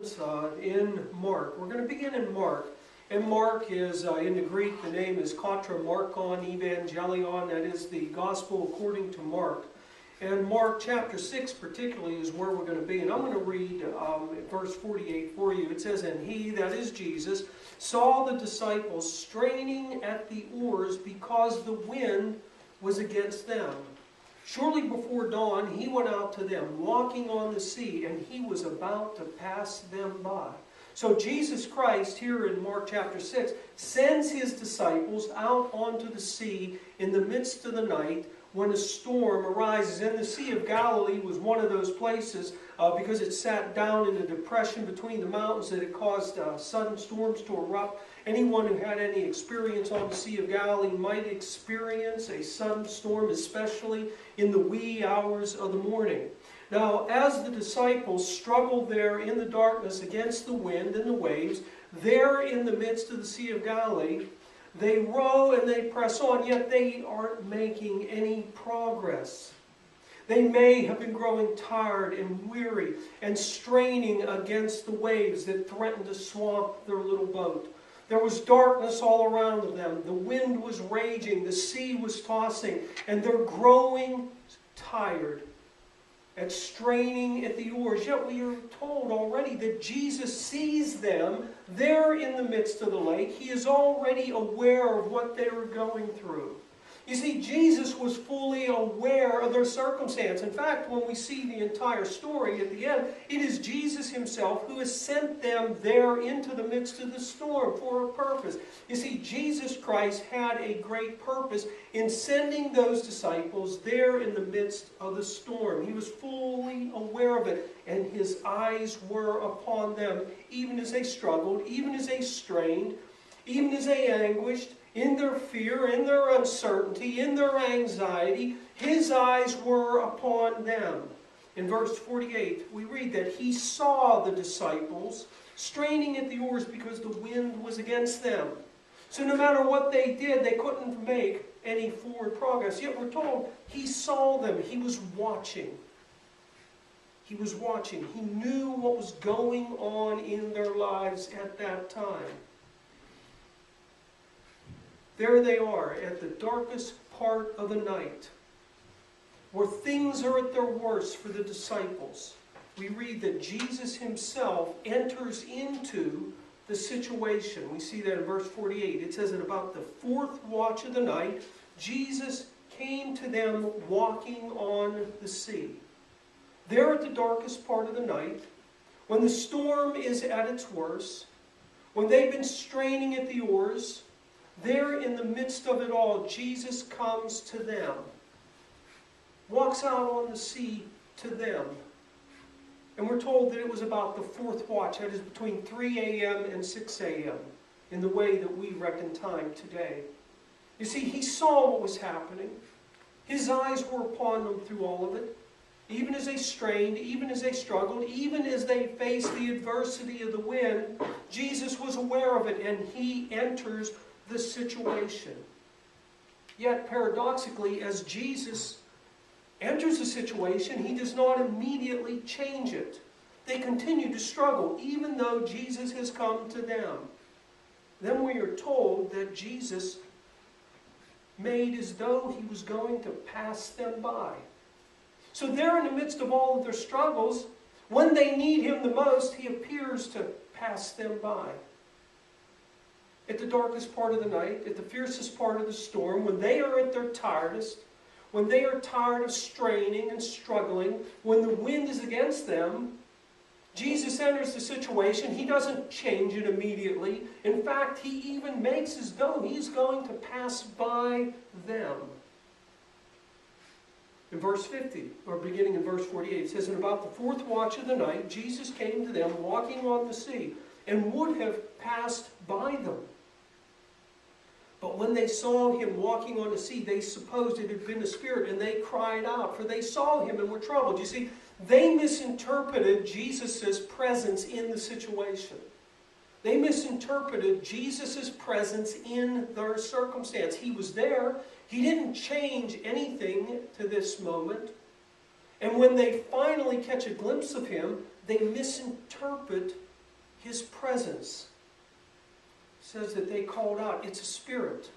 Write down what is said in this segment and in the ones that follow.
In Mark. We're going to begin in Mark. And Mark is, in the Greek, the name is Katramarkon Evangelion. That is the Gospel according to Mark. And Mark chapter 6 particularly is where we're going to be. And I'm going to read verse 48 for you. It says, "And he," that is Jesus, "saw the disciples straining at the oars because the wind was against them. Shortly before dawn, he went out to them, walking on the sea, and he was about to pass them by." So Jesus Christ, here in Mark chapter 6, sends his disciples out onto the sea in the midst of the night when a storm arises. And the Sea of Galilee was one of those places because it sat down in a depression between the mountains that it caused sudden storms to erupt. Anyone who had any experience on the Sea of Galilee might experience a sudden storm, especially in the wee hours of the morning. Now, as the disciples struggle there in the darkness against the wind and the waves, there in the midst of the Sea of Galilee, they row and they press on, yet they aren't making any progress. They may have been growing tired and weary and straining against the waves that threatened to swamp their little boat. There was darkness all around them. The wind was raging. The sea was tossing. And they're growing tired at straining at the oars. Yet we are told already that Jesus sees them there in the midst of the lake. He is already aware of what they were going through. You see, Jesus was fully aware of their circumstance. In fact, when we see the entire story at the end, it is Jesus himself who has sent them there into the midst of the storm for a purpose. You see, Jesus Christ had a great purpose in sending those disciples there in the midst of the storm. He was fully aware of it, and his eyes were upon them, even as they struggled, even as they strained, even as they anguished, in their fear, in their uncertainty, in their anxiety. His eyes were upon them. In verse 48, we read that he saw the disciples straining at the oars because the wind was against them. So no matter what they did, they couldn't make any forward progress. Yet we're told he saw them. He was watching. He was watching. He knew what was going on in their lives at that time. There they are at the darkest part of the night, where things are at their worst for the disciples. We read that Jesus himself enters into the situation. We see that in verse 48. It says that about the fourth watch of the night, Jesus came to them walking on the sea. There at the darkest part of the night, when the storm is at its worst, when they've been straining at the oars, there in the midst of it all, Jesus comes to them, walks out on the sea to them. And we're told that it was about the fourth watch, that is between 3 a.m. and 6 a.m., in the way that we reckon time today. You see, he saw what was happening. His eyes were upon them through all of it. Even as they strained, even as they struggled, even as they faced the adversity of the wind, Jesus was aware of it, and he enters the situation. Yet paradoxically, as Jesus enters the situation, he does not immediately change it. They continue to struggle, even though Jesus has come to them. Then we are told that Jesus made as though he was going to pass them by. So there in the midst of all of their struggles, when they need him the most, he appears to pass them by. At the darkest part of the night, at the fiercest part of the storm, when they are at their tiredest, when they are tired of straining and struggling, when the wind is against them, Jesus enters the situation. He doesn't change it immediately. In fact, he even makes as though he's going to pass by them. In verse 50, or beginning in verse 48, it says, "And about the fourth watch of the night, Jesus came to them walking on the sea, and would have passed by them. But when they saw him walking on the sea, they supposed it had been a spirit, and they cried out, for they saw him and were troubled." You see, they misinterpreted Jesus' presence in the situation. They misinterpreted Jesus' presence in their circumstance. He was there. He didn't change anything to this moment. And when they finally catch a glimpse of him, they misinterpret His presence. It says that they called out, it's a spirit.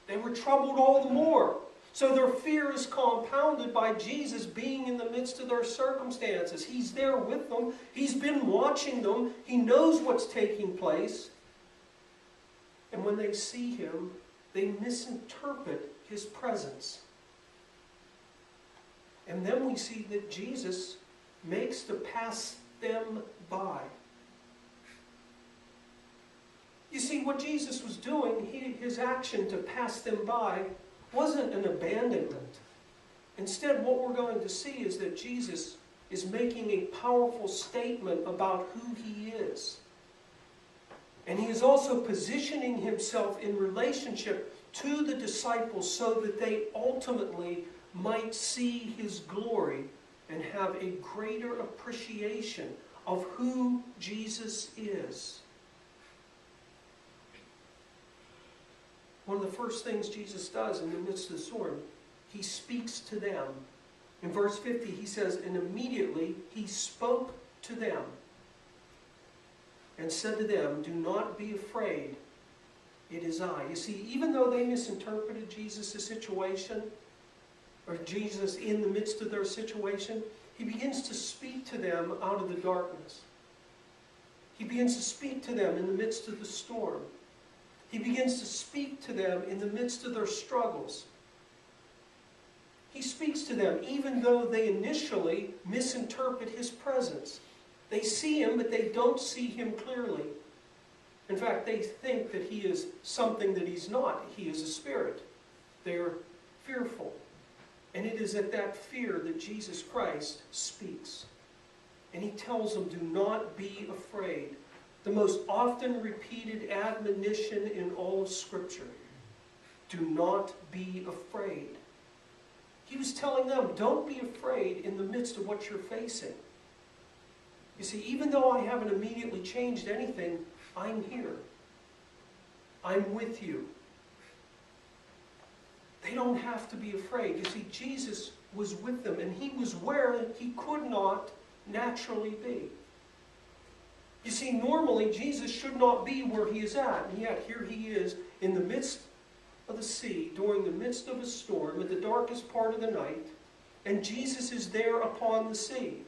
They were troubled all the more. So their fear is compounded by Jesus being in the midst of their circumstances. He's there with them. He's been watching them. He knows what's taking place. And when they see Him, they misinterpret His presence. And then we see that Jesus makes to pass them by. You see, what Jesus was doing, his action to pass them by, wasn't an abandonment. Instead, what we're going to see is that Jesus is making a powerful statement about who He is. And He is also positioning Himself in relationship to the disciples so that they ultimately might see His glory and have a greater appreciation of who Jesus is. One of the first things Jesus does in the midst of the storm, He speaks to them. In verse 50, He says, and immediately He spoke to them and said to them, do not be afraid, it is I. You see, even though they misinterpreted Jesus' situation, or Jesus in the midst of their situation, He begins to speak to them out of the darkness. He begins to speak to them in the midst of the storm. He begins to speak to them in the midst of their struggles. He speaks to them even though they initially misinterpret His presence. They see Him, but they don't see Him clearly. In fact, they think that He is something that He's not. He is a spirit. They are fearful. And it is at that fear that Jesus Christ speaks. And He tells them, do not be afraid. The most often repeated admonition in all of Scripture. Do not be afraid. He was telling them, don't be afraid in the midst of what you're facing. You see, even though I haven't immediately changed anything, I'm here. I'm with you. They don't have to be afraid. You see, Jesus was with them, and He was where He could not naturally be. You see, normally Jesus should not be where He is at, and yet here He is in the midst of the sea, during the midst of a storm, at the darkest part of the night, and Jesus is there upon the sea.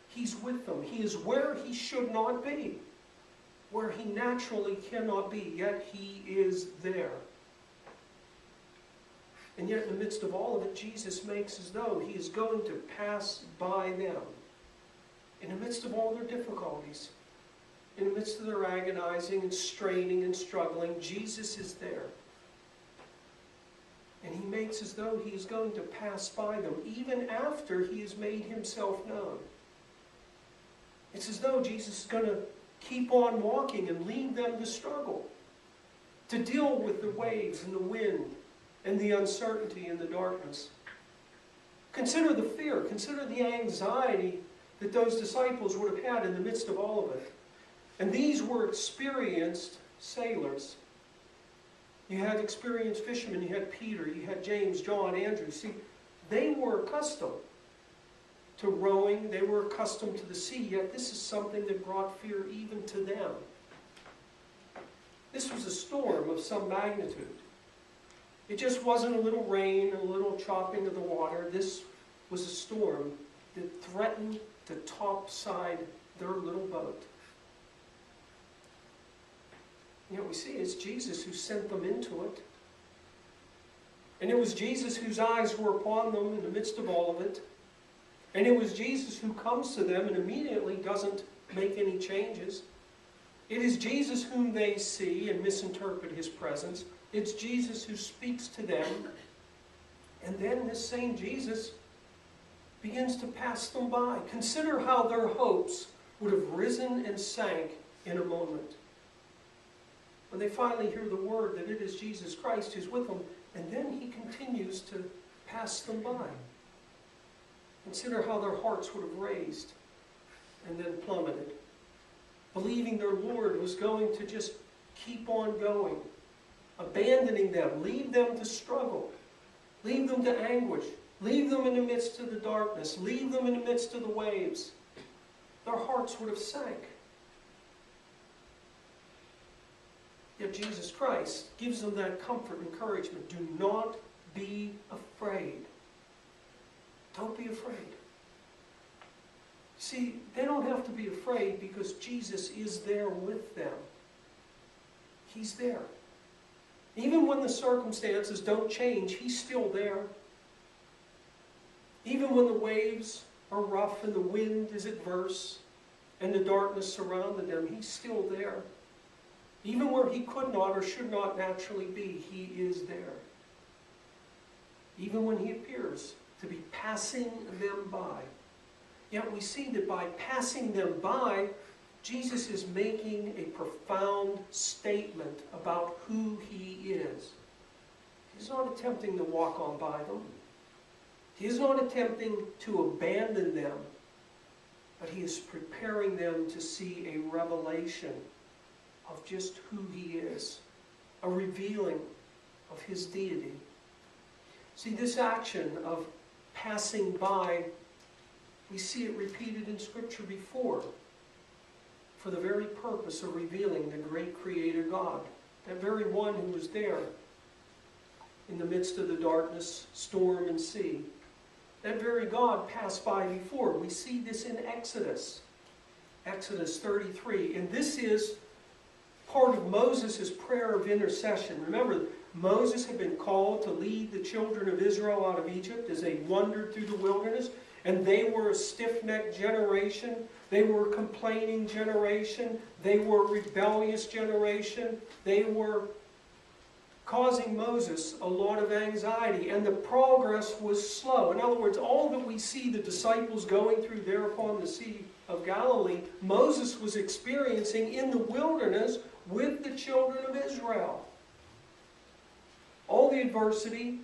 He's with them. He is where He should not be, where He naturally cannot be, yet He is there. And yet in the midst of all of it, Jesus makes as though He is going to pass by them. In the midst of all their difficulties, in the midst of their agonizing and straining and struggling, Jesus is there. And He makes as though He is going to pass by them, even after He has made Himself known. It's as though Jesus is going to keep on walking and leave them to struggle, to deal with the waves and the wind and the uncertainty and the darkness. Consider the fear, consider the anxiety that those disciples would have had in the midst of all of it. And these were experienced sailors. You had experienced fishermen, you had Peter, you had James, John, Andrew. See, they were accustomed to rowing, they were accustomed to the sea, yet this is something that brought fear even to them. This was a storm of some magnitude. It just wasn't a little rain and a little chopping of the water. This was a storm that threatened to topside their little boat. You know, we see it's Jesus who sent them into it. And it was Jesus whose eyes were upon them in the midst of all of it. And it was Jesus who comes to them and immediately doesn't make any changes. It is Jesus whom they see and misinterpret His presence. It's Jesus who speaks to them. And then this same Jesus begins to pass them by. Consider how their hopes would have risen and sank in a moment. When they finally hear the word that it is Jesus Christ who's with them, and then He continues to pass them by. Consider how their hearts would have raised and then plummeted, believing their Lord was going to just keep on going, abandoning them, leave them to struggle, leave them to anguish, leave them in the midst of the darkness, leave them in the midst of the waves. Their hearts would have sank. Yet Jesus Christ gives them that comfort and encouragement. Do not be afraid. Don't be afraid. See, they don't have to be afraid because Jesus is there with them. He's there. Even when the circumstances don't change, He's still there. Even when the waves are rough and the wind is adverse and the darkness surrounded them, He's still there. Even where He could not or should not naturally be, He is there. Even when He appears to be passing them by. Yet we see that by passing them by, Jesus is making a profound statement about who He is. He's not attempting to walk on by them. He is not attempting to abandon them, but He is preparing them to see a revelation of just who He is, a revealing of His deity. See, this action of passing by, we see it repeated in Scripture before, for the very purpose of revealing the great Creator God, that very one who was there in the midst of the darkness, storm, and sea. That very God passed by before. We see this in Exodus 33. And this is part of Moses' prayer of intercession. Remember, Moses had been called to lead the children of Israel out of Egypt as they wandered through the wilderness. And they were a stiff-necked generation. They were a complaining generation. They were a rebellious generation. They were causing Moses a lot of anxiety. And the progress was slow. In other words, all that we see the disciples going through there upon the Sea of Galilee, Moses was experiencing in the wilderness with the children of Israel. All the adversity,